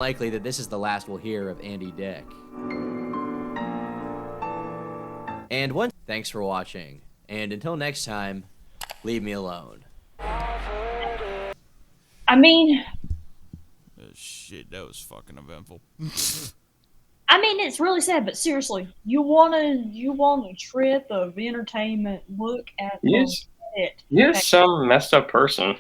Likely that this is the last we'll hear of Andy Dick. And thanks for watching, and until next time, leave me alone. I mean, shit, that was fucking eventful. I mean, it's really sad, but seriously, you want a trip of entertainment? Look at it. You're some messed up person.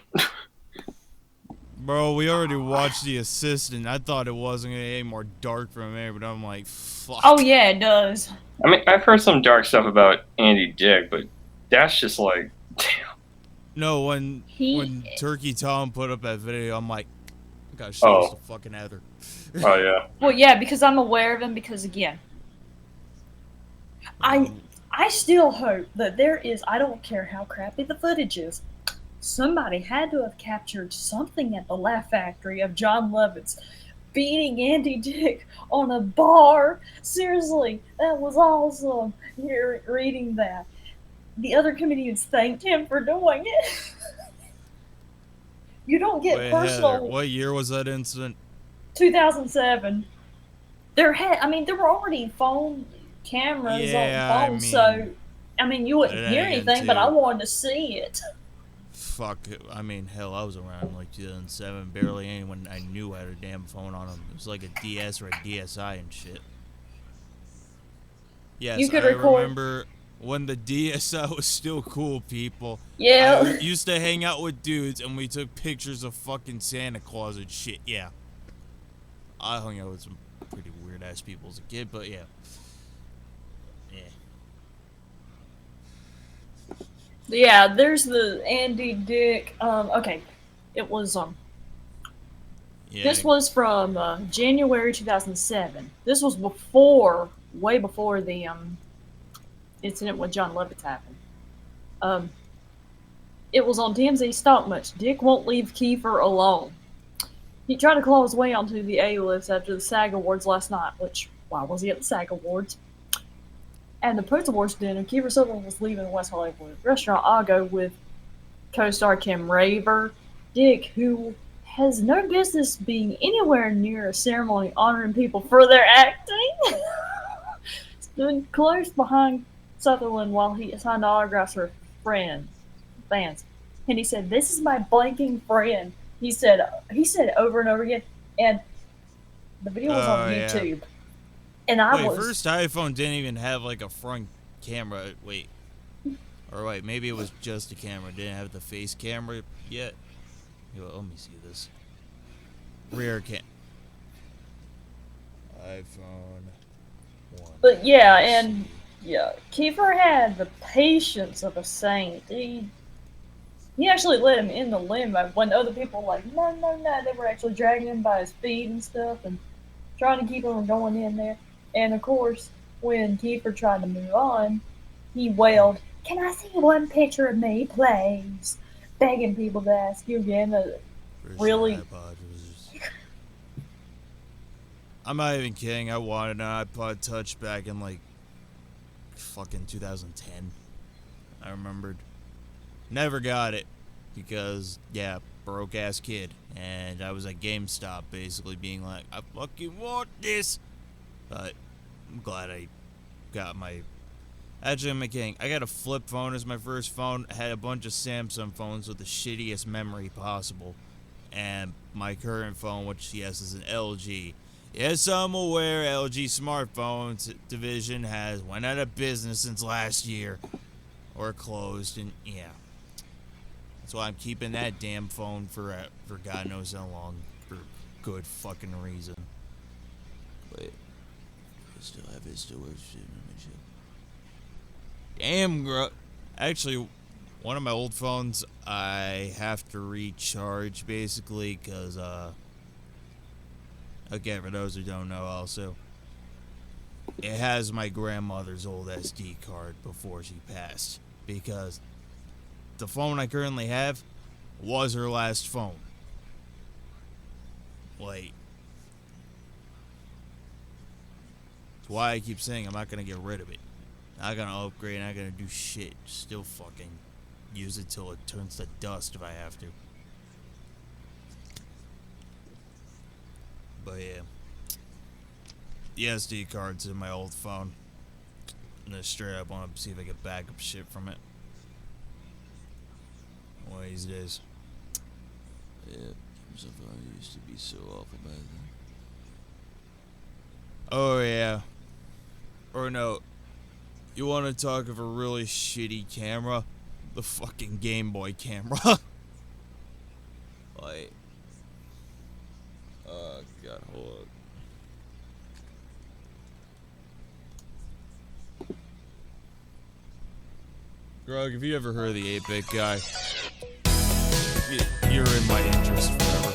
Bro, we already watched The Assistant. I thought it wasn't gonna get any more dark from there, but I'm like, fuck. Oh yeah, it does. I mean, I've heard some dark stuff about Andy Dick, but that's just like, damn. No, when Turkey Tom put up that video, I'm like, gosh, oh, the fucking Heather. Oh yeah. Well, yeah, because I'm aware of him. Because again, I still hope that there is. I don't care how crappy the footage is. Somebody had to have captured something at the Laugh Factory of John Lovitz beating Andy Dick on a bar. Seriously, that was awesome. You're reading that. The other comedians thanked him for doing it. You don't get personal. Heather, what year was that incident? 2007. There were already phone cameras on phones, so I mean, you wouldn't hear anything, but I wanted to see it. Fuck, I mean, hell, I was around like 2007. Barely anyone I knew had a damn phone on them. It was like a DS or a DSi and shit. Yes, you could remember when the DSi was still cool, people. Yeah. I used to hang out with dudes and we took pictures of fucking Santa Claus and shit, yeah. I hung out with some pretty weird ass people as a kid, but yeah. Yeah, there's the Andy Dick. Okay, it was This was from January 2007. This was way before the incident with John Lovitz happened. It was on TMZ. Stop much. Dick won't leave Kiefer alone. He tried to claw his way onto the A-list after the SAG Awards last night, which, why was he at the SAG Awards? And the Post Awards dinner, Kiefer Sutherland was leaving the West Hollywood restaurant Ago with co-star Kim Raver. Dick, who has no business being anywhere near a ceremony honoring people for their acting, stood close behind Sutherland while he signed autographs for fans. And he said, "This is my blanking friend." He said over and over again, and the video was on YouTube. Yeah. And first iPhone didn't even have like a front camera. Wait, maybe it was just a camera. It didn't have the face camera yet. Let me see this. Rear cam. iPhone 1. But yeah, Kiefer had the patience of a saint. He actually let him in the limo when other people were like, no, they were actually dragging him by his feet and stuff and trying to keep him from going in there. And of course, when Kiefer tried to move on, he wailed, "Can I see one picture of me, please?" Begging people to ask you again. Really? I'm not even kidding. I wanted an iPod Touch back in like fucking 2010. I remembered. Never got it because, broke ass kid. And I was at GameStop basically being like, I fucking want this. But I'm glad I got my... Actually, I'm kidding. I got a flip phone as my first phone. I had a bunch of Samsung phones with the shittiest memory possible. And my current phone, which, yes, is an LG. Yes, I'm aware LG smartphones division has went out of business since last year. Or closed, and yeah. That's why I'm keeping that damn phone for God knows how long. For good fucking reason. Wait. Still have it, still works. Damn, actually, one of my old phones, I have to recharge, basically, because, okay, for those who don't know, also, it has my grandmother's old SD card before she passed, because the phone I currently have was her last phone. Like, why I keep saying I'm not gonna get rid of it. Not gonna upgrade, not gonna do shit. Still fucking use it till it turns to dust if I have to. But yeah. The SD card's in my old phone. And I straight up want to see if I can back up shit from it. One of these days. Yeah, Camsafari used to be so awful back then. Oh yeah. Or no. You want to talk of a really shitty camera? The fucking Game Boy camera. Like, God, hold up. Grug, have you ever heard of the 8-bit guy? You're in my interest forever.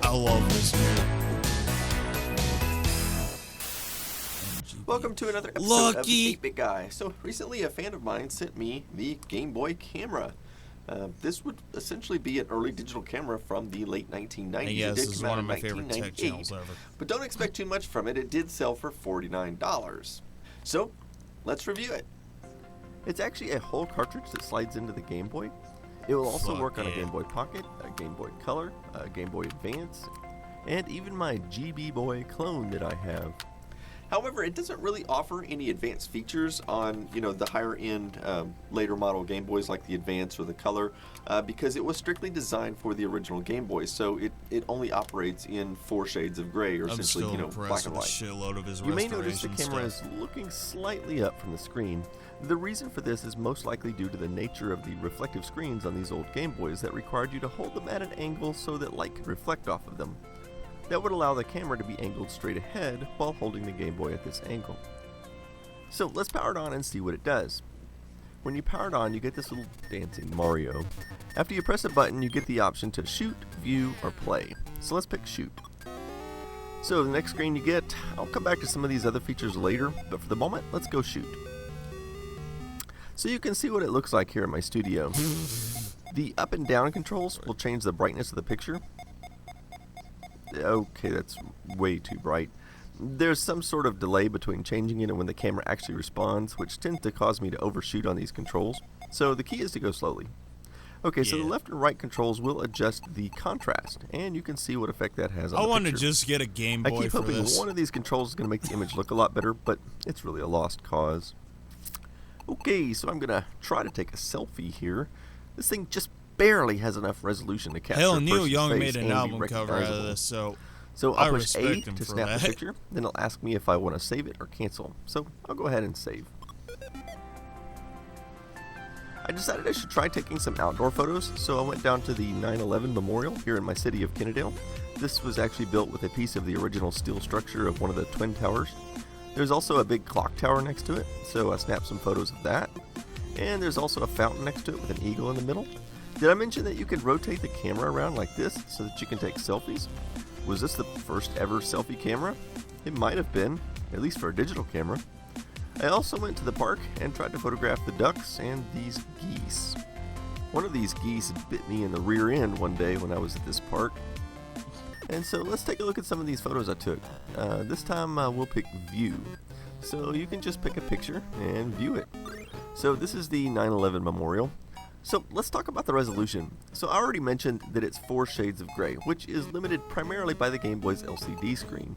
I love this dude. Welcome to another episode of the 8-Bit Guy. So recently a fan of mine sent me the Game Boy camera. This would essentially be an early digital camera from the late 1990s. Yes, it this did is come out one in of my favorite tech 1998, channels ever. but don't expect too much from it. It did sell for $49. So let's review it. It's actually a whole cartridge that slides into the Game Boy. It will also work on a Game Boy Pocket, a Game Boy Color, a Game Boy Advance, and even my GB Boy clone that I have. However, it doesn't really offer any advanced features on, the higher end, later model Game Boys like the Advance or the Color, because it was strictly designed for the original Game Boy. So it only operates in 4 shades of gray, or essentially, black and white. Shitload of his You may notice the restoration camera stuff. is looking slightly up from the screen. The reason for this is most likely due to the nature of the reflective screens on these old Game Boys that required you to hold them at an angle so that light could reflect off of them. That would allow the camera to be angled straight ahead while holding the Game Boy at this angle. So let's power it on and see what it does. When you power it on, you get this little dancing Mario. After you press a button, you get the option to shoot, view, or play. So let's pick shoot. So the next screen you get, I'll come back to some of these other features later, but for the moment, let's go shoot. So you can see what it looks like here in my studio. The up and down controls will change the brightness of the picture. Okay, that's way too bright. There's some sort of delay between changing it and when the camera actually responds, which tends to cause me to overshoot on these controls. So the key is to go slowly. Okay, so the left and right controls will adjust the contrast, and you can see what effect that has on the picture. I want to just get a Game Boy I keep for hoping this. one of these controls is going to make the image look a lot better, but it's really a lost cause. Okay, so I'm going to try to take a selfie here. This thing just barely has enough resolution to capture Hell, a Neil person's Young face made an and be album cover out of recognizable. this, so So I I'll push A respect him to for snap that. the picture, then it'll ask me if I want to save it or cancel. So I'll go ahead and save. I decided I should try taking some outdoor photos, so I went down to the 9/11 Memorial here in my city of Kennedale. This was actually built with a piece of the original steel structure of one of the Twin Towers. There's also a big clock tower next to it, so I snapped some photos of that. And there's also a fountain next to it with an eagle in the middle. Did I mention that you could rotate the camera around like this so that you can take selfies? Was this the first ever selfie camera? It might have been, at least for a digital camera. I also went to the park and tried to photograph the ducks and these geese. One of these geese bit me in the rear end one day when I was at this park. And so let's take a look at some of these photos I took. This time we'll pick view. So you can just pick a picture and view it. So this is the 9/11 Memorial. So let's talk about the resolution. So I already mentioned that it's 4 shades of gray, which is limited primarily by the Game Boy's LCD screen.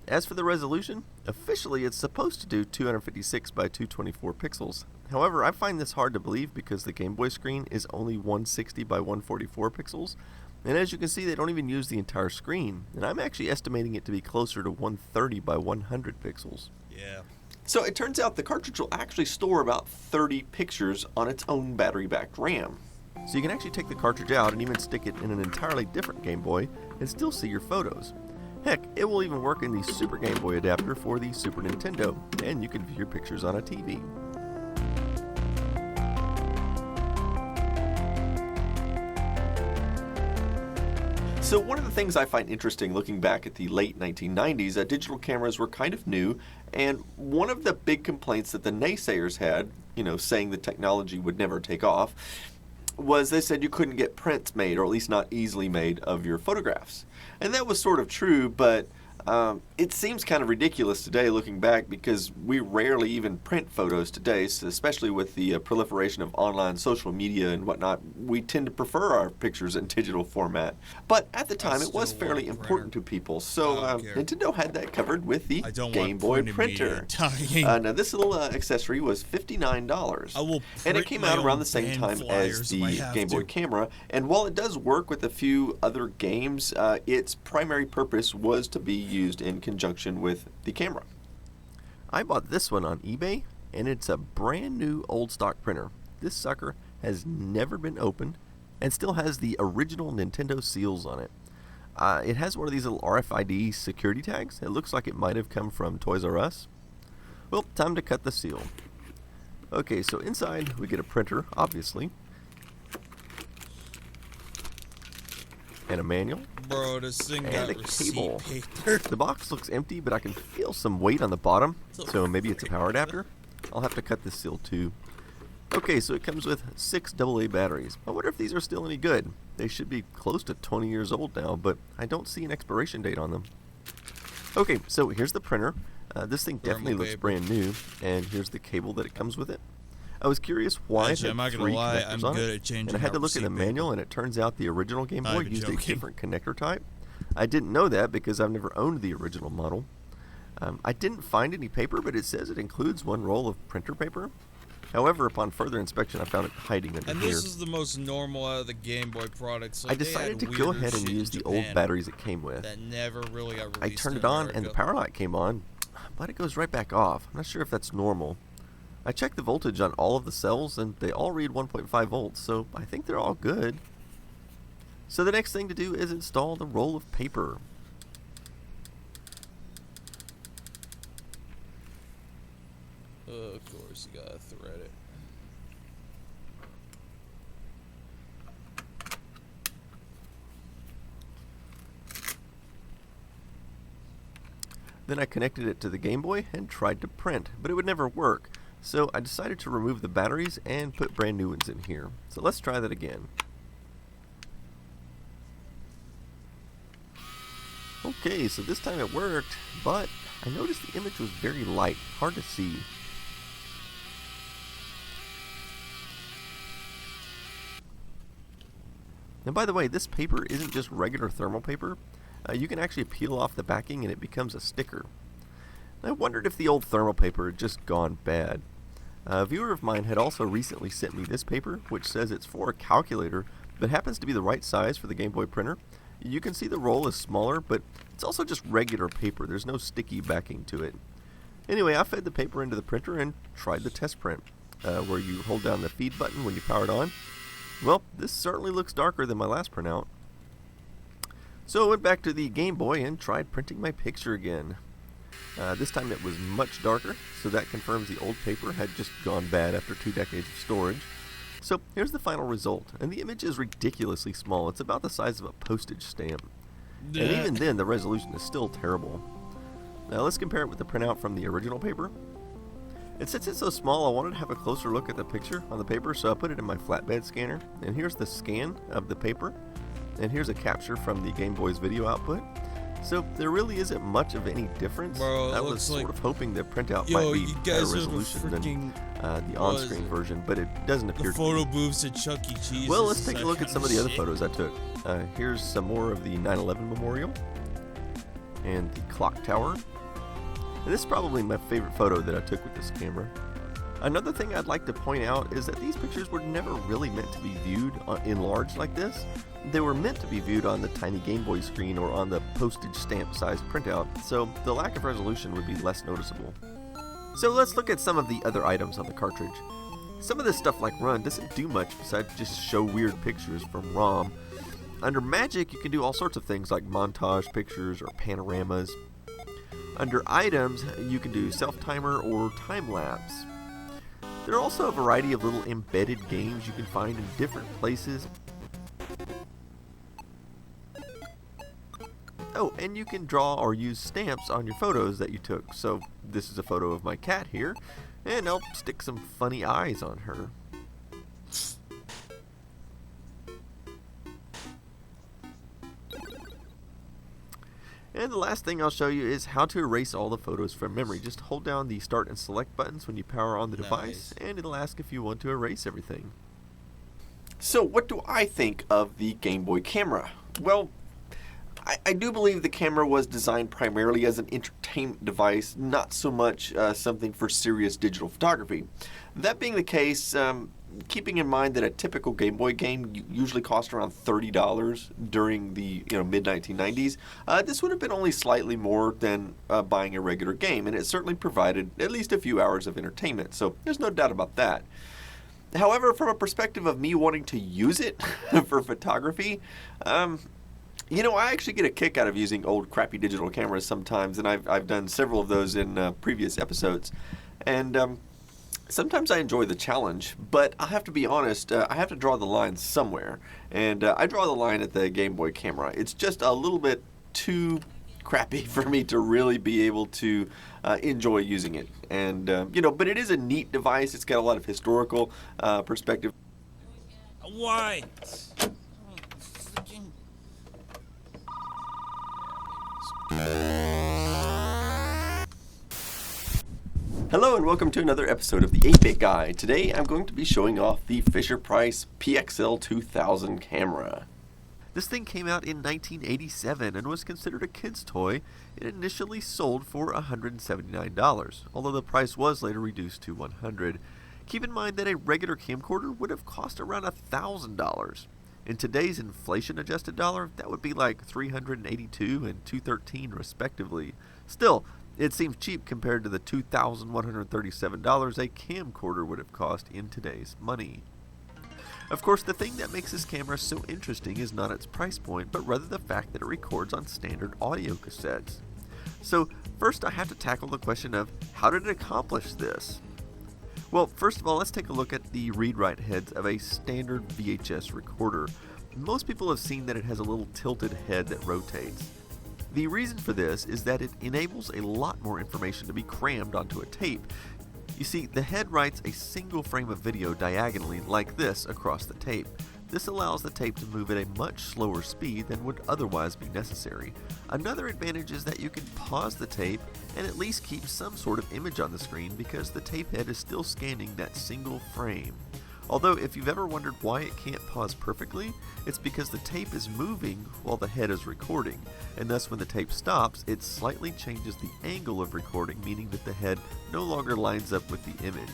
As for the resolution, officially it's supposed to do 256 by 224 pixels. However, I find this hard to believe because the Game Boy screen is only 160 by 144 pixels. And as you can see, they don't even use the entire screen. And I'm actually estimating it to be closer to 130 by 100 pixels. yeah. So it turns out the cartridge will actually store about 30 pictures on its own battery-backed RAM. So you can actually take the cartridge out and even stick it in an entirely different Game Boy and still see your photos. Heck, it will even work in the Super Game Boy adapter for the Super Nintendo, and you can view your pictures on a TV. So one of the things I find interesting looking back at the late 1990s, digital cameras were kind of new, and one of the big complaints that the naysayers had, saying the technology would never take off, was they said you couldn't get prints made, or at least not easily made, of your photographs. And that was sort of true, but It seems kind of ridiculous today looking back because we rarely even print photos today, so especially with the proliferation of online social media and whatnot. We tend to prefer our pictures in digital format. But at the time, it was fairly important to people, so Nintendo had that covered with the Game Boy printer. Now, this little accessory was $59, and it came out around the same time as the Game Boy camera. And while it does work with a few other games, its primary purpose was to be used in conjunction with the camera. I bought this one on eBay, and it's a brand new old stock printer. This sucker has never been opened and still has the original Nintendo seals on it. It has one of these little RFID security tags. It looks like it might have come from Toys R Us. Well, time to cut the seal. Okay, so inside we get a printer, obviously, and a manual, Bro, this thing and got a cable. paper. The box looks empty, but I can feel some weight on the bottom, so maybe it's a power adapter. I'll have to cut this seal too. Okay, so it comes with 6 AA batteries. I wonder if these are still any good. They should be close to 20 years old now, but I don't see an expiration date on them. Okay, so here's the printer. This thing definitely looks brand new, and here's the cable that it comes with it. I was curious why it had 3 connectors on it, and I had to look in the manual, and it turns out the original Game Boy used a different connector type. I didn't know that because I've never owned the original model. I didn't find any paper, but it says it includes 1 roll of printer paper. However, upon further inspection, I found it hiding under here. And this is the most normal out of the Game Boy products. So I decided to go ahead and use the old batteries it came with. That never really got released. I turned it on, and the power light came on, but it goes right back off. I'm not sure if that's normal. I checked the voltage on all of the cells, and they all read 1.5 volts, so I think they're all good. So the next thing to do is install the roll of paper. Of course, you gotta thread it. Then I connected it to the Game Boy and tried to print, but it would never work. So I decided to remove the batteries and put brand new ones in here. So let's try that again. Okay, so this time it worked, but I noticed the image was very light, hard to see. And by the way, this paper isn't just regular thermal paper. You can actually peel off the backing and it becomes a sticker. I wondered if the old thermal paper had just gone bad. A viewer of mine had also recently sent me this paper, which says it's for a calculator, but happens to be the right size for the Game Boy printer. You can see the roll is smaller, but it's also just regular paper. There's no sticky backing to it. Anyway, I fed the paper into the printer and tried the test print, where you hold down the feed button when you power it on. Well, this certainly looks darker than my last printout. So I went back to the Game Boy and tried printing my picture again. This time it was much darker, so that confirms the old paper had just gone bad after 2 decades of storage. So here's the final result, and the image is ridiculously small. It's about the size of a postage stamp. And even then, the resolution is still terrible. Now let's compare it with the printout from the original paper. And since it's so small, I wanted to have a closer look at the picture on the paper, so I put it in my flatbed scanner. And here's the scan of the paper. And here's a capture from the Game Boy's video output. So there really isn't much of any difference. Bro, I was sort of hoping the printout might be higher resolution than the on-screen version, but it doesn't appear to be. Photo booths at Chuck E. Cheese. Well, let's take a look at some of the other photos I took. Here's some more of the 9/11 memorial and the clock tower. And this is probably my favorite photo that I took with this camera. Another thing I'd like to point out is that these pictures were never really meant to be viewed in large like this. They were meant to be viewed on the tiny Game Boy screen or on the postage stamp sized printout, so the lack of resolution would be less noticeable. So let's look at some of the other items on the cartridge. Some of this stuff like Run doesn't do much besides just show weird pictures from ROM. Under Magic you can do all sorts of things like montage pictures or panoramas. Under Items you can do self-timer or time-lapse. There are also a variety of little embedded games you can find in different places. Oh, and you can draw or use stamps on your photos that you took. So this is a photo of my cat here, and I'll stick some funny eyes on her. And the last thing I'll show you is how to erase all the photos from memory. Just hold down the start and select buttons when you power on the device, and it'll ask if you want to erase everything. So what do I think of the Game Boy camera? Well, I do believe the camera was designed primarily as an entertainment device, not so much something for serious digital photography. That being the case, keeping in mind that a typical Game Boy game usually cost around $30 during the mid-1990s, this would have been only slightly more than buying a regular game, and it certainly provided at least a few hours of entertainment, so there's no doubt about that. However, from a perspective of me wanting to use it for photography, I actually get a kick out of using old crappy digital cameras sometimes, and I've done several of those in previous episodes. And sometimes I enjoy the challenge, but I have to be honest, I have to draw the line somewhere. And I draw the line at the Game Boy camera. It's just a little bit too crappy for me to really be able to enjoy using it. And, but it is a neat device. It's got a lot of historical perspective. Why? Hello and welcome to another episode of the 8-Bit Guy. Today I'm going to be showing off the Fisher-Price PXL2000 camera. This thing came out in 1987 and was considered a kid's toy. It initially sold for $179, although the price was later reduced to $100. Keep in mind that a regular camcorder would have cost around $1,000. In today's inflation-adjusted dollar, that would be like $382 and $213 respectively. Still, it seems cheap compared to the $2,137 a camcorder would have cost in today's money. Of course, the thing that makes this camera so interesting is not its price point, but rather the fact that it records on standard audio cassettes. So, first I have to tackle the question of, how did it accomplish this? Well, first of all, let's take a look at the read-write heads of a standard VHS recorder. Most people have seen that it has a little tilted head that rotates. The reason for this is that it enables a lot more information to be crammed onto a tape. You see, the head writes a single frame of video diagonally like this across the tape. This allows the tape to move at a much slower speed than would otherwise be necessary. Another advantage is that you can pause the tape and at least keep some sort of image on the screen because the tape head is still scanning that single frame. Although if you've ever wondered why it can't pause perfectly, it's because the tape is moving while the head is recording, and thus when the tape stops, it slightly changes the angle of recording, meaning that the head no longer lines up with the image.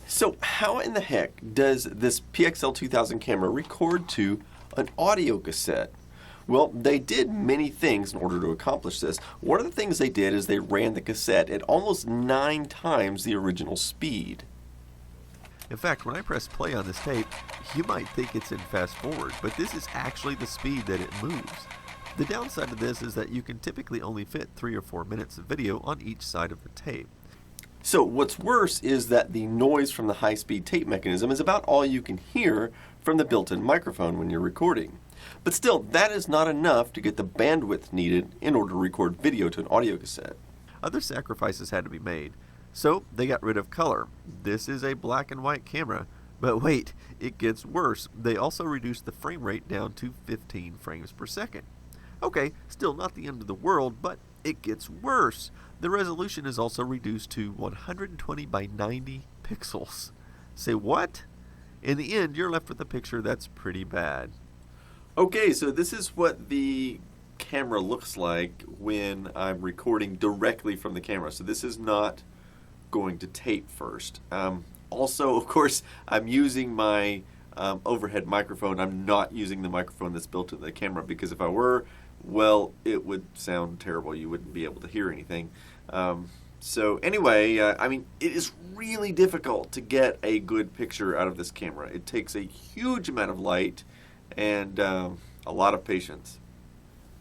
So how in the heck does this PXL2000 camera record to an audio cassette? Well, they did many things in order to accomplish this. One of the things they did is they ran the cassette at almost 9 times the original speed. In fact, when I press play on this tape, you might think it's in fast forward, but this is actually the speed that it moves. The downside of this is that you can typically only fit 3 or 4 minutes of video on each side of the tape. So what's worse is that the noise from the high-speed tape mechanism is about all you can hear from the built-in microphone when you're recording. But still, that is not enough to get the bandwidth needed in order to record video to an audio cassette. Other sacrifices had to be made. So they got rid of color. This is a black and white camera. But wait, it gets worse. They also reduced the frame rate down to 15 frames per second. Okay, still not the end of the world, but it gets worse. The resolution is also reduced to 120 by 90 pixels. Say what? In the end, you're left with a picture that's pretty bad. Okay, so this is what the camera looks like when I'm recording directly from the camera. So this is not going to tape first. Also, of course, I'm using my overhead microphone. I'm not using the microphone that's built into the camera because if I were, well, it would sound terrible. You wouldn't be able to hear anything. So anyway, it is really difficult to get a good picture out of this camera. It takes a huge amount of light and a lot of patience.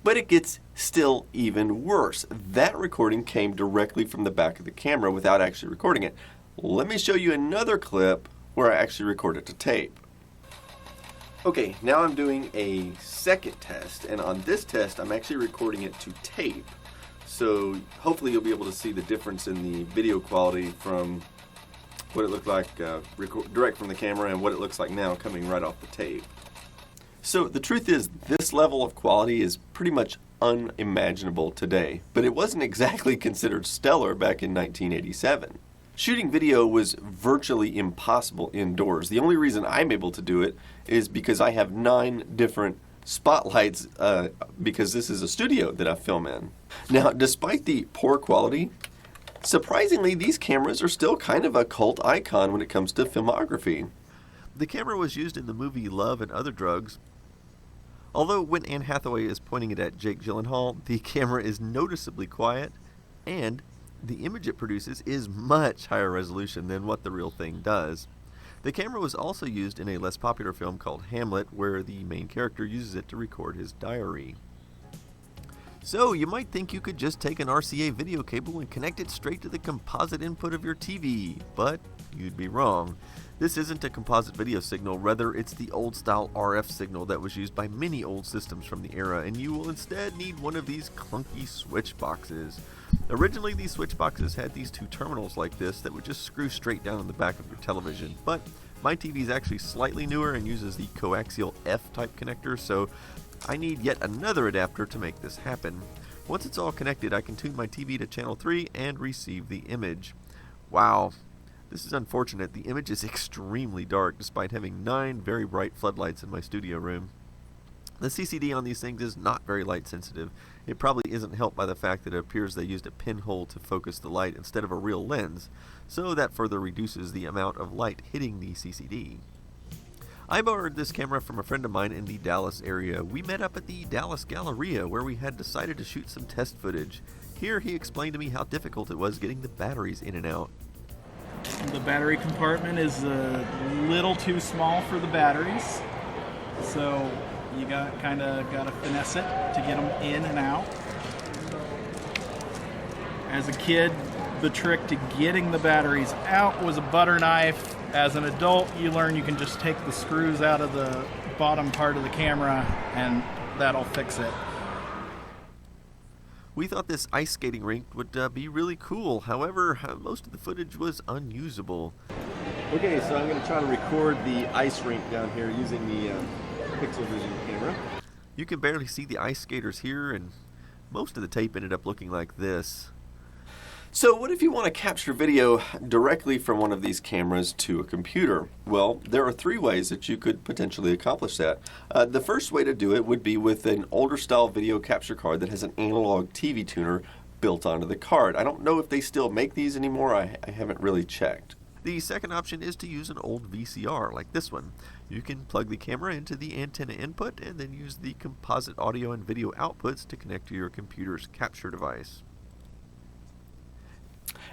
But it gets still even worse. That recording came directly from the back of the camera without actually recording it. Let me show you another clip where I actually record it to tape. Okay, now I'm doing a second test, and on this test I'm actually recording it to tape. So hopefully you'll be able to see the difference in the video quality from what it looked like direct from the camera and what it looks like now coming right off the tape. So the truth is, this level of quality is pretty much unimaginable today, but it wasn't exactly considered stellar back in 1987. Shooting video was virtually impossible indoors. The only reason I'm able to do it is because I have 9 different spotlights because this is a studio that I film in. Now, despite the poor quality, surprisingly, these cameras are still kind of a cult icon when it comes to filmography. The camera was used in the movie Love and Other Drugs. Although when Anne Hathaway is pointing it at Jake Gyllenhaal, the camera is noticeably quiet, and the image it produces is much higher resolution than what the real thing does. The camera was also used in a less popular film called Hamlet, where the main character uses it to record his diary. So, you might think you could just take an RCA video cable and connect it straight to the composite input of your TV, but you'd be wrong. This isn't a composite video signal, rather it's the old-style RF signal that was used by many old systems from the era, and you will instead need one of these clunky switch boxes. Originally, these switch boxes had these 2 terminals like this that would just screw straight down in the back of your television, but my TV is actually slightly newer and uses the coaxial F-type connector, so I need yet another adapter to make this happen. Once it's all connected, I can tune my TV to channel 3 and receive the image. Wow. This is unfortunate. The image is extremely dark despite having 9 very bright floodlights in my studio room. The CCD on these things is not very light sensitive. It probably isn't helped by the fact that it appears they used a pinhole to focus the light instead of a real lens, so that further reduces the amount of light hitting the CCD. I borrowed this camera from a friend of mine in the Dallas area. We met up at the Dallas Galleria where we had decided to shoot some test footage. Here he explained to me how difficult it was getting the batteries in and out. The battery compartment is a little too small for the batteries, so you gotta finesse it to get them in and out. As a kid, the trick to getting the batteries out was a butter knife. As an adult, you learn you can just take the screws out of the bottom part of the camera and that'll fix it. We thought this ice skating rink would be really cool. However, most of the footage was unusable. Okay, so I'm going to try to record the ice rink down here using the Pixel Vision camera. You can barely see the ice skaters here, and most of the tape ended up looking like this. So what if you want to capture video directly from one of these cameras to a computer? Well, there are 3 ways that you could potentially accomplish that. The first way to do it would be with an older style video capture card that has an analog TV tuner built onto the card. I don't know if they still make these anymore. I haven't really checked. The second option is to use an old VCR like this one. You can plug the camera into the antenna input and then use the composite audio and video outputs to connect to your computer's capture device.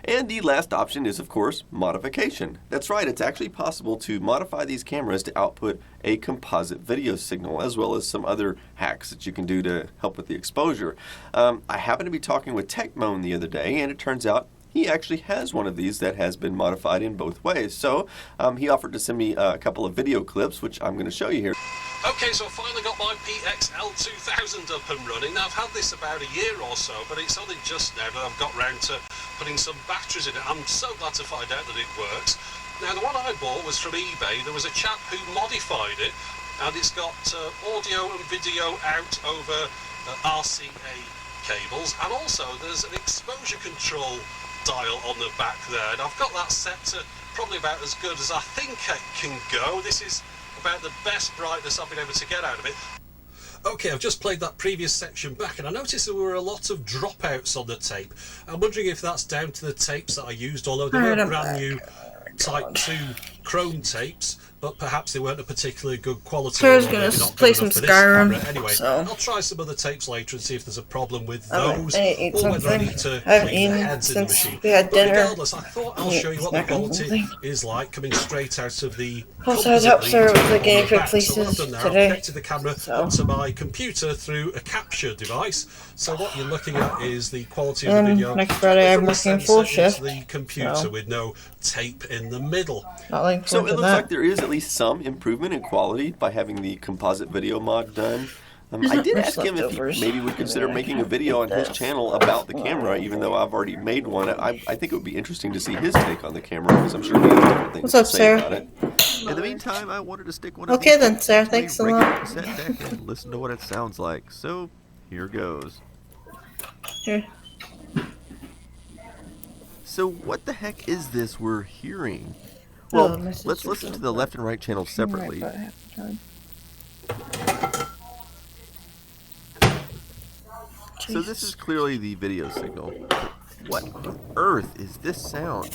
And the last option is, of course, modification. That's right, it's actually possible to modify these cameras to output a composite video signal, as well as some other hacks that you can do to help with the exposure. I happened to be talking with TechMoan the other day, and it turns out he actually has one of these that has been modified in both ways. So he offered to send me a couple of video clips, which I'm going to show you here. Okay, so I finally got my PXL2000 up and running. Now, I've had this about a year or so, but it's only just now that I've got round to putting some batteries in it. I'm so glad to find out that it works. Now, the one I bought was from eBay. There was a chap who modified it, and it's got audio and video out over RCA cables, and also there's an exposure control dial on the back there, and I've got that set to probably about as good as I think it can go. This is about the best brightness I've been able to get out of it. Okay, I've just played that previous section back and I noticed there were a lot of dropouts on the tape. I'm wondering if that's down to the tapes that I used, although they were brand new Type 2 Chrome tapes, but perhaps they weren't a particularly good quality. Sarah's gonna play some Skyrim. Anyway, so I'll try some other tapes later and see if there's a problem with I'm those, gonna eat or whether I something. need to I haven't clean the eaten heads in the since machine. we had But dinner. regardless, I thought I'll show you what the Snack on quality something. is like coming straight out of the Also, I'd help Sarah with the guinea pig So what I've fleeces done now, I've today. connected the camera onto my computer through a capture device. So what you're looking at is the quality of the video next Friday I'm from the working full sensor into shift. the computer So with no tape in the middle. not looking So forward it to looks that. like there is at least some improvement in quality by having the composite video mod done. I did ask him if he maybe would consider making a video on his channel about the camera, even though I've already made one. I think it would be interesting to see his take on the camera, because I'm sure he has different things What's up, to say Sarah? about it. In the meantime, I wanted to stick one of Okay these then, Sarah. to a Thanks a regular lot. cassette deck and listen to what it sounds like. So Here goes. Here. So what the heck is this we're hearing? Oh, Well, my let's sister's listen to doing the that. left and right channels separately. Right, but half the time. So this is clearly the video signal. What on earth is this sound?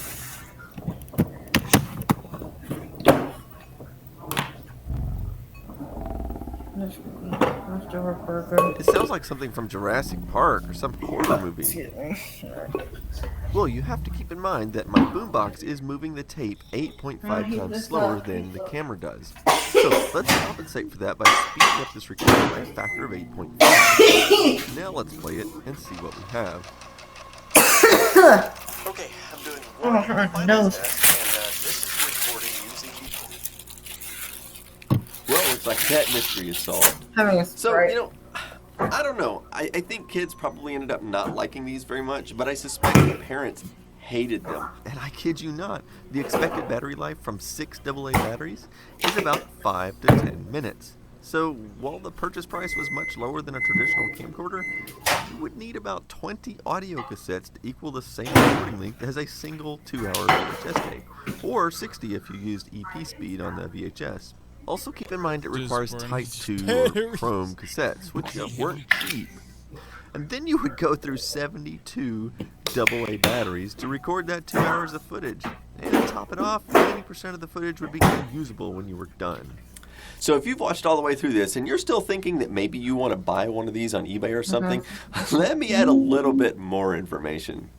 Leftover burger. It sounds like something from Jurassic Park or some horror movie. Excuse me. Well, you have to keep in mind that my boombox is moving the tape 8.5 times slower than the camera does. So let's compensate for that by speeding up this recording by a factor of 8.5. Now let's play it and see what we have. Okay, I'm doing one final test, and this is recording using the... Well, looks like that mystery is solved. Having a So, Sprite. you know, I don't know. I think kids probably ended up not liking these very much, but I suspect the parents hated them. And I kid you not, the expected battery life from 6 AA batteries is about 5 to 10 minutes. So while the purchase price was much lower than a traditional camcorder, you would need about 20 audio cassettes to equal the same recording length as a single 2-hour VHS tape, or 60 if you used EP speed on the VHS. Also keep in mind it requires Type 2 or Chrome cassettes, which weren't cheap. And then you would go through 72 AA batteries to record that 2 hours of footage. And to top it off, 90% of the footage would be unusable when you were done. So if you've watched all the way through this and you're still thinking that maybe you want to buy one of these on eBay or something, let me add a little bit more information.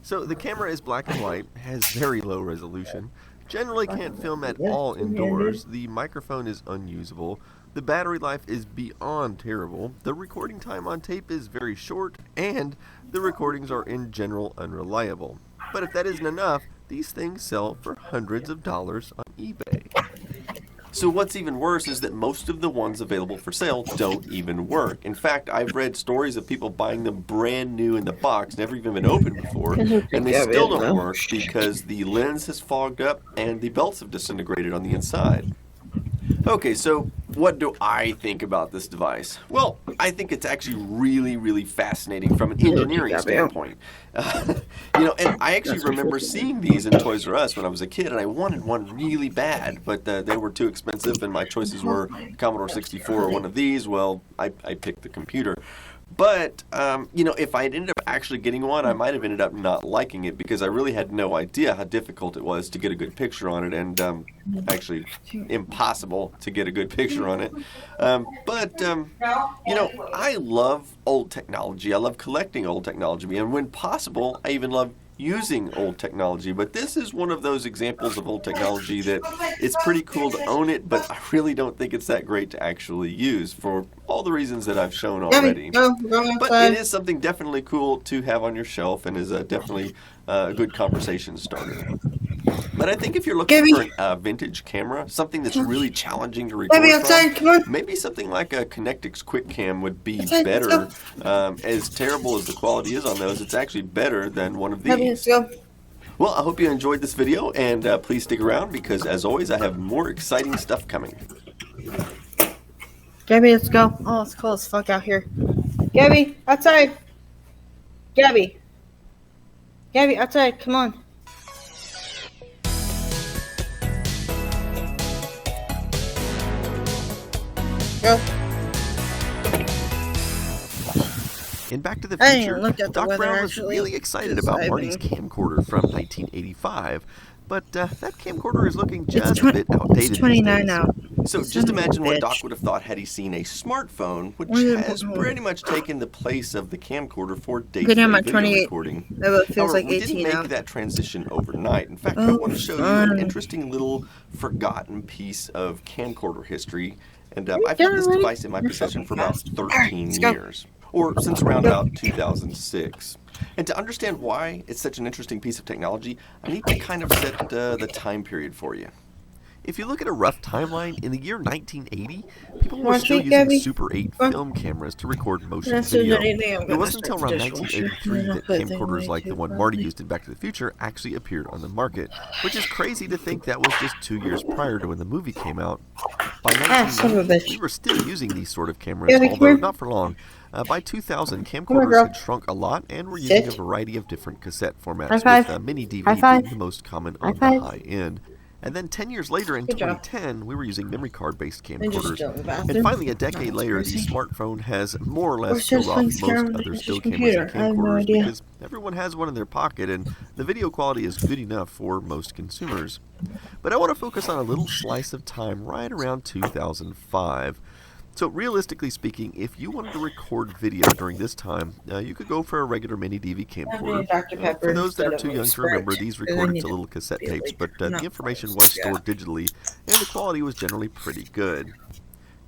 So the camera is black and white, has very low resolution, generally can't film at all indoors, the microphone is unusable, the battery life is beyond terrible, the recording time on tape is very short, and the recordings are in general unreliable. But if that isn't enough, these things sell for hundreds of dollars on eBay. So what's even worse is that most of the ones available for sale don't even work. In fact, I've read stories of people buying them brand new in the box, never even been opened before, and they still don't work because the lens has fogged up and the belts have disintegrated on the inside. Okay, so what do I think about this device? Well, I think it's actually really, really fascinating from an engineering standpoint. You know, and I actually remember seeing these in Toys R Us when I was a kid, and I wanted one really bad, but they were too expensive, and my choices were Commodore 64 or one of these. Well, I picked the computer. But, you know, if I had ended up actually getting one, I might have ended up not liking it because I really had no idea how difficult it was to get a good picture on it, and actually impossible to get a good picture on it. You know, I love old technology. I love collecting old technology, and when possible, I even love using old technology. But this is one of those examples of old technology that it's pretty cool to own it, but I really don't think it's that great to actually use for all the reasons that I've shown already. But it is something definitely cool to have on your shelf, and is definitely a good conversation starter. But I think if you're looking for a vintage camera, something that's really challenging to record from, maybe something like a Connectix Quick Cam would be better. As terrible as the quality is on those, it's actually better than one of these. Well, I hope you enjoyed this video, and please stick around because, as always, I have more exciting stuff coming. Gabby, let's go. Oh, it's cold as fuck out here. Gabby, outside. Gabby. Gabby, outside. Come on. Go. In Back to the Future, Doc Brown was actually, really excited about Marty's camcorder from 1985, but that camcorder is looking just a bit outdated. It's 29 now. So just imagine what Doc would have thought had he seen a smartphone, which has pretty much taken the place of the camcorder for day-to-day video recording. However, we didn't make that transition overnight. In fact, I want to show you an interesting little forgotten piece of camcorder history. And I've had this device in my possession for about 13 years, or since around about 2006. And to understand why it's such an interesting piece of technology, I need to kind of set the time period for you. If you look at a rough timeline, in the year 1980, people were Wanna still speak, using Gabby? Super 8 What? film cameras to record motion Unless there's video. anything, I'm It gonna wasn't until start around the dishwasher. 1983 And I'll that put things camcorders away like the too, one Marty probably. used in Back to the Future actually appeared on the market, which is crazy to think that was just 2 years prior to when the movie came out. By Son of a 1990, bitch. we were still using these sort of cameras, Gabby, come although here. not for long. By 2000, Come here, camcorders girl. had shrunk a lot and were using a Sit. variety of different cassette High formats, five. with mini DVD High five. being the most common High on the five. high end. And then 10 years later, in Good job. 2010, we were using memory card-based And just camcorders. go in the bathroom. And finally, a decade Not later, the crazy. smartphone has more or less Where's killed Judge off Link's most camera? other It's still his cameras and computer. I have no camcorders idea. because everyone has one in their pocket, and the video quality is good enough for most consumers. But I want to focus on a little slice of time right around 2005. So realistically speaking, if you wanted to record video during this time, you could go for a regular mini DV camcorder. Dr. Pepper For those that are instead too of young to remember, Sprite, these and I recorded need to to little cassette be tapes, like, but the not information Sprite, was stored digitally, and the quality was generally pretty good.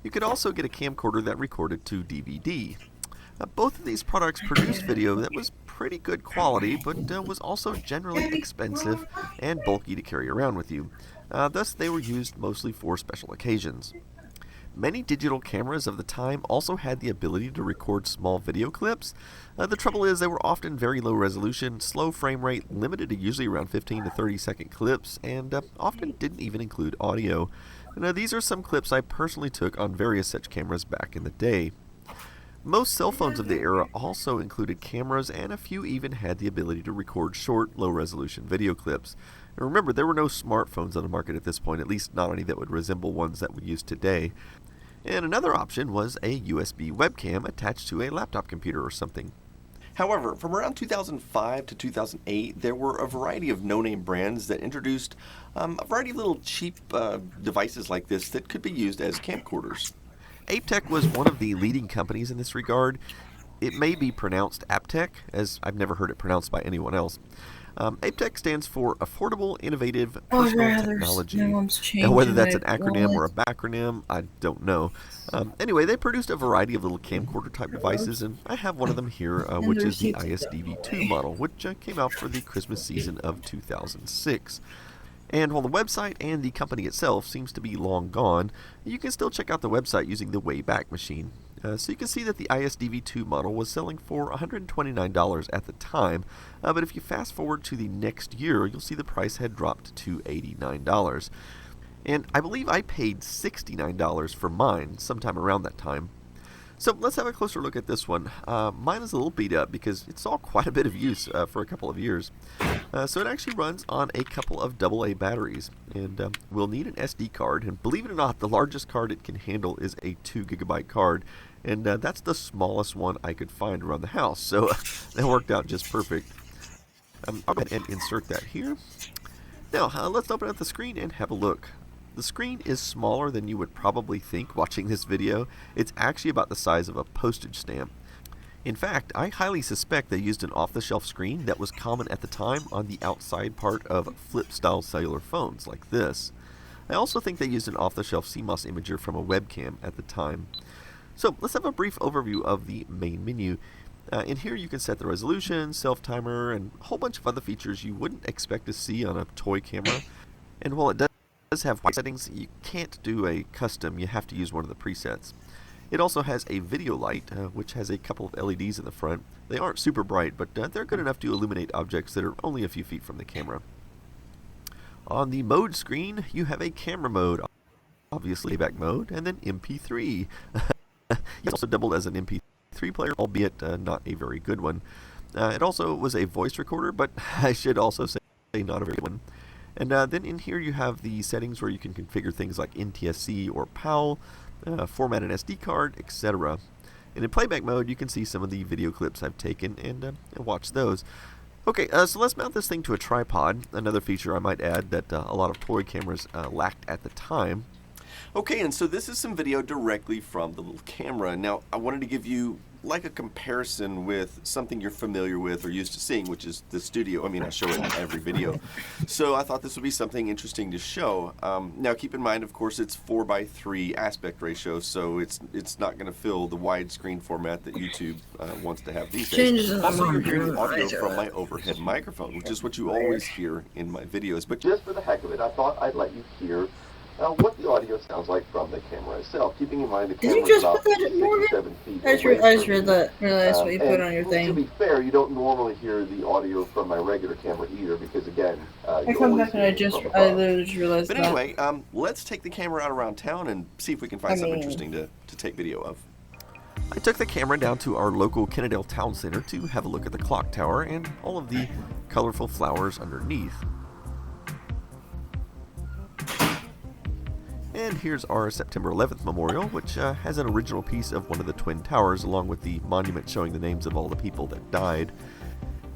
You could also get a camcorder that recorded to DVD. Both of these products produced video that was pretty good quality, but was also generally expensive and bulky to carry around with you. Thus, they were used mostly for special occasions. Many digital cameras of the time also had the ability to record small video clips. The trouble is they were often very low resolution, slow frame rate, limited to usually around 15 to 30 second clips, and often didn't even include audio. Now, these are some clips I personally took on various such cameras back in the day. Most cell phones of the era also included cameras, and a few even had the ability to record short, low-resolution video clips. And remember, there were no smartphones on the market at this point, at least not any that would resemble ones that we use today. And another option was a USB webcam attached to a laptop computer or something. However, from around 2005 to 2008, there were a variety of no-name brands that introduced a variety of little cheap devices like this that could be used as camcorders. Aptec was one of the leading companies in this regard. It may be pronounced Aptec, as I've never heard it pronounced by anyone else. Aptec stands for Affordable Innovative Personal Technology. Now, whether that's an acronym or a backronym, I don't know. Anyway, they produced a variety of little camcorder type devices, and I have one of them here, which is the ISDV2 model, which came out for the Christmas season of 2006. And while the website and the company itself seems to be long gone, you can still check out the website using the Wayback Machine. So you can see that the ISDV2 model was selling for $129 at the time, but if you fast forward to the next year, you'll see the price had dropped to $89. And I believe I paid $69 for mine sometime around that time. So let's have a closer look at this one. Mine is a little beat up because it saw quite a bit of use for a couple of years. So it actually runs on a couple of AA batteries, and we'll need an SD card. And believe it or not, the largest card it can handle is a 2 GB card, and that's the smallest one I could find around the house. So that worked out just perfect. I'll go ahead and insert that here. Now let's open up the screen and have a look. The screen is smaller than you would probably think watching this video. It's actually about the size of a postage stamp. In fact, I highly suspect they used an off-the-shelf screen that was common at the time on the outside part of flip-style cellular phones like this. I also think they used an off-the-shelf CMOS imager from a webcam at the time. So let's have a brief overview of the main menu. In here you can set the resolution, self-timer, and a whole bunch of other features you wouldn't expect to see on a toy camera. And while it does have white settings, you can't do a custom, you have to use one of the presets. It also has a video light, which has a couple of LEDs in the front. They aren't super bright, but they're good enough to illuminate objects that are only a few feet from the camera. On the mode screen, you have a camera mode, obviously playback mode, and then MP3. It also doubled as an MP3 player, albeit not a very good one. It also was a voice recorder, but I should also say not a very good one. And then in here you have the settings where you can configure things like NTSC or PAL, format an SD card, etc. And in playback mode you can see some of the video clips I've taken and watch those. Okay, so let's mount this thing to a tripod, another feature I might add that a lot of toy cameras lacked at the time. Okay, and so this is some video directly from the little camera. Now, I wanted to give you like a comparison with something you're familiar with or used to seeing, which is the studio. I mean, I show it in every video. So I thought this would be something interesting to show. Now, keep in mind, of course, it's 4:3 aspect ratio, so it's not going to fill the widescreen format that YouTube wants to have these days. Also, you're hearing audio from my overhead microphone, which is what you always hear in my videos. But just for the heck of it, I thought I'd let you hear what the audio sounds like from the camera itself, keeping in mind the Did camera you just is about put that in, 6 Morgan? or 7 feet I just away realized what you put and on your To thing. be fair, you don't normally hear the audio from my regular camera either, because again, I you come always back and I hear it from literally above. just realized But that. anyway, let's take the camera out around town and see if we can find something interesting to take video of. I took the camera down to our local Kennedale Town Center to have a look at the clock tower and all of the colorful flowers underneath. And here's our September 11th memorial, which has an original piece of one of the Twin Towers, along with the monument showing the names of all the people that died.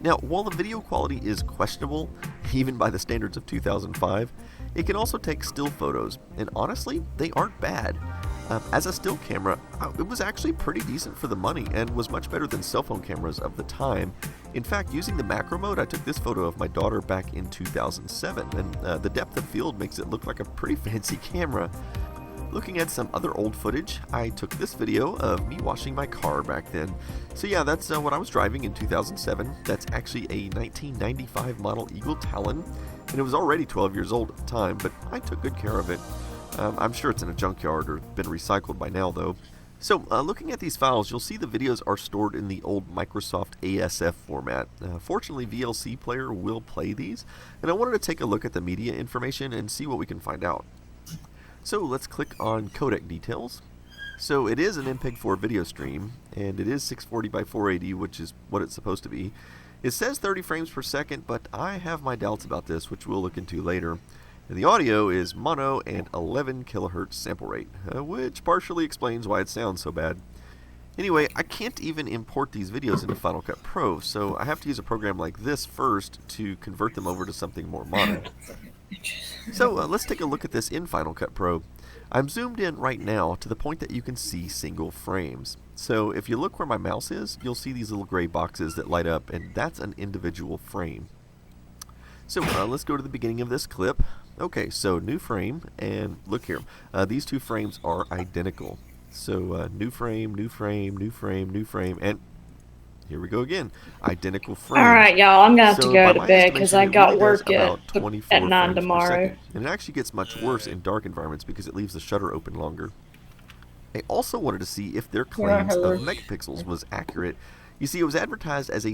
Now, while the video quality is questionable, even by the standards of 2005, it can also take still photos, and honestly, they aren't bad. As a still camera, it was actually pretty decent for the money, and was much better than cell phone cameras of the time. In fact, using the macro mode, I took this photo of my daughter back in 2007, and the depth of field makes it look like a pretty fancy camera. Looking at some other old footage, I took this video of me washing my car back then. So yeah, that's what I was driving in 2007. That's actually a 1995 model Eagle Talon, and it was already 12 years old at the time, but I took good care of it. I'm sure it's in a junkyard or been recycled by now though. So looking at these files, you'll see the videos are stored in the old Microsoft ASF format. Fortunately, VLC Player will play these, and I wanted to take a look at the media information and see what we can find out. So let's click on codec details. So it is an MPEG-4 video stream, and it is 640 by 480, which is what it's supposed to be. It says 30 frames per second, but I have my doubts about this, which we'll look into later. And the audio is mono and 11 kilohertz sample rate, which partially explains why it sounds so bad. Anyway, I can't even import these videos into Final Cut Pro, so I have to use a program like this first to convert them over to something more modern. So let's take a look at this in Final Cut Pro. I'm zoomed in right now to the point that you can see single frames. So if you look where my mouse is, you'll see these little gray boxes that light up, and that's an individual frame. So let's go to the beginning of this clip. Okay, so new frame, and look here. These two frames are identical. So new frame, new frame, new frame, new frame, and here we go again. Identical frames. Alright, y'all, I'm gonna have to So go by to my bed because I estimation, it got really work does about 24 at 9 frames per tomorrow. second. And it actually gets much worse in dark environments because it leaves the shutter open longer. I also wanted to see if their claims of megapixels was accurate. You see, it was advertised as a